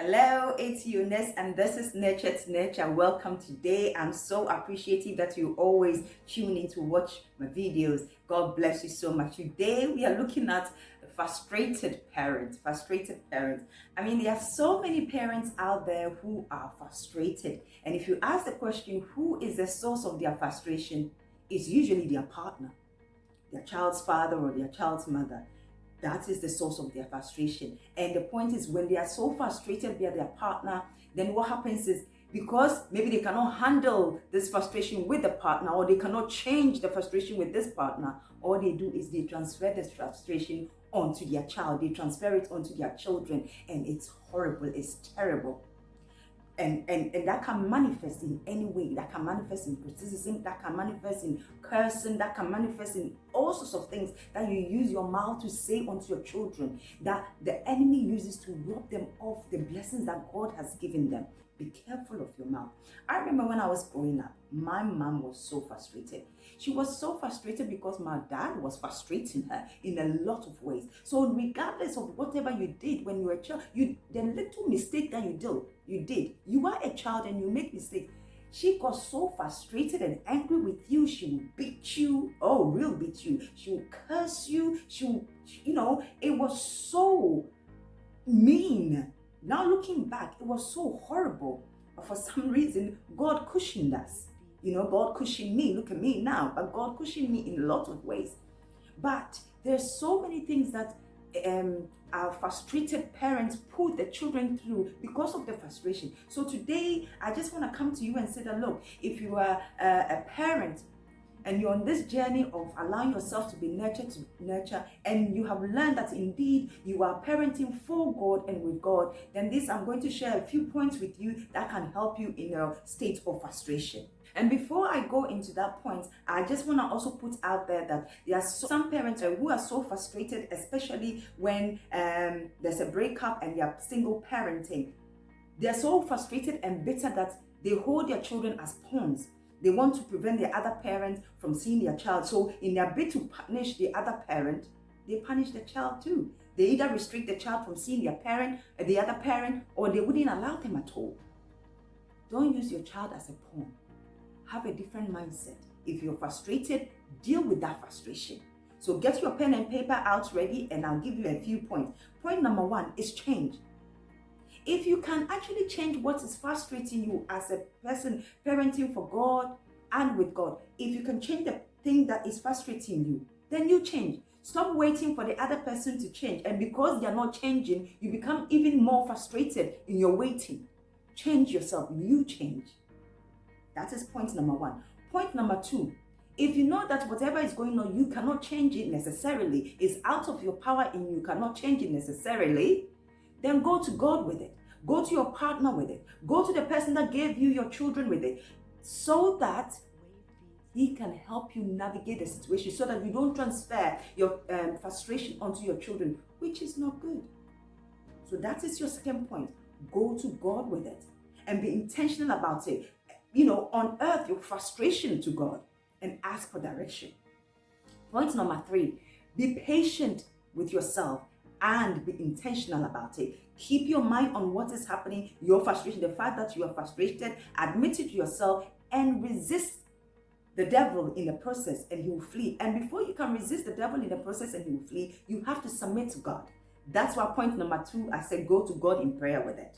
Hello, it's Eunice, and this is Nurture to Nurture. Welcome today. I'm so appreciative that you always tune in to watch my videos. God bless you so much. Today, we are looking at the frustrated parents. Frustrated parents. I mean, there are so many parents out there who are frustrated. And if you ask the question, who is the source of their frustration? It's usually their partner, their child's father or their child's mother. That is the source of their frustration. And the point is, when they are so frustrated by their partner, then what happens is, because maybe they cannot handle this frustration with the partner, or they cannot change the frustration with this partner, all they do is they transfer this frustration onto their child. They transfer it onto their children, and it's horrible. It's terrible. And that can manifest in any way. That can manifest in criticism, that can manifest in cursing, that can manifest in all sorts of things that you use your mouth to say unto your children, that the enemy uses to rob them of the blessings that God has given them. Be careful of your mouth. I remember when I was growing up, my mom was so frustrated. She was so frustrated because my dad was frustrating her in a lot of ways. So regardless of whatever you did when you were a child, the little mistake that you did, you are a child and you make mistakes. She got so frustrated and angry with you. She would beat you. Oh, real beat you. She would curse you. It was so mean. Now looking back, it was so horrible. But for some reason, God cushioned us. God cushioned me. Look at me now. But God cushioned me in a lot of ways. But there's so many things that our frustrated parents put the children through because of the frustration. So today, I just want to come to you and say that, look, if you are a parent, and you're on this journey of allowing yourself to be nurtured to nurture, and you have learned that indeed you are parenting for God and with God, then I'm going to share a few points with you that can help you in a state of frustration. And before I go into that point, I just want to also put out there that there are some parents who are so frustrated, especially when there's a breakup and they are single parenting. They're so frustrated and bitter that they hold their children as pawns. They want to prevent the other parent from seeing their child. So in their bid to punish the other parent, they punish the child too. They either restrict the child from seeing the other parent, or they wouldn't allow them at all. Don't use your child as a pawn. Have a different mindset. If you're frustrated, deal with that frustration. So get your pen and paper out ready, and I'll give you a few points. Point number 1 is change. If you can actually change what is frustrating you as a person parenting for God and with God, if you can change the thing that is frustrating you, then you change. Stop waiting for the other person to change. And because they are not changing, you become even more frustrated in your waiting. Change yourself. You change. That is point number 1. Point number 2. If you know that whatever is going on, you cannot change it necessarily, it's out of your power and you cannot change it necessarily, then go to God with it. Go to your partner with it. Go to the person that gave you your children with it, so that he can help you navigate the situation, so that you don't transfer your frustration onto your children, which is not good. So that is your second point. Go to God with it and be intentional about it. Unearth your frustration to God and ask for direction. Point number 3, be patient with yourself and be intentional about it. Keep your mind on what is happening, your frustration, the fact that you are frustrated, admit it to yourself, and resist the devil in the process, and he will flee. And before you can resist the devil in the process and he will flee, you have to submit to God. That's why point number 2, I said go to God in prayer with it.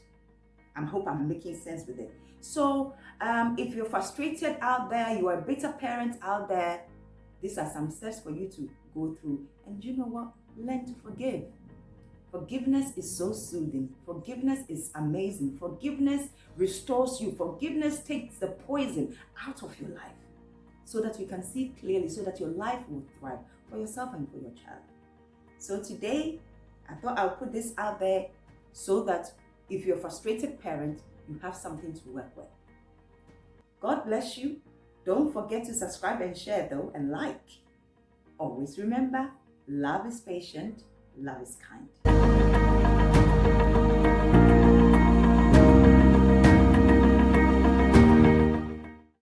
I hope I'm making sense with it. So if you're frustrated out there, you are a bitter parent out there, these are some steps for you to go through. And you know what? Learn to forgive. Forgiveness is so soothing. Forgiveness is amazing. Forgiveness restores you. Forgiveness takes the poison out of your life so that you can see clearly, so that your life will thrive for yourself and for your child. So today, I thought I'll put this out there so that if you're a frustrated parent, you have something to work with. God bless you. Don't forget to subscribe and share though, and like. Always remember, love is patient. Love is kind.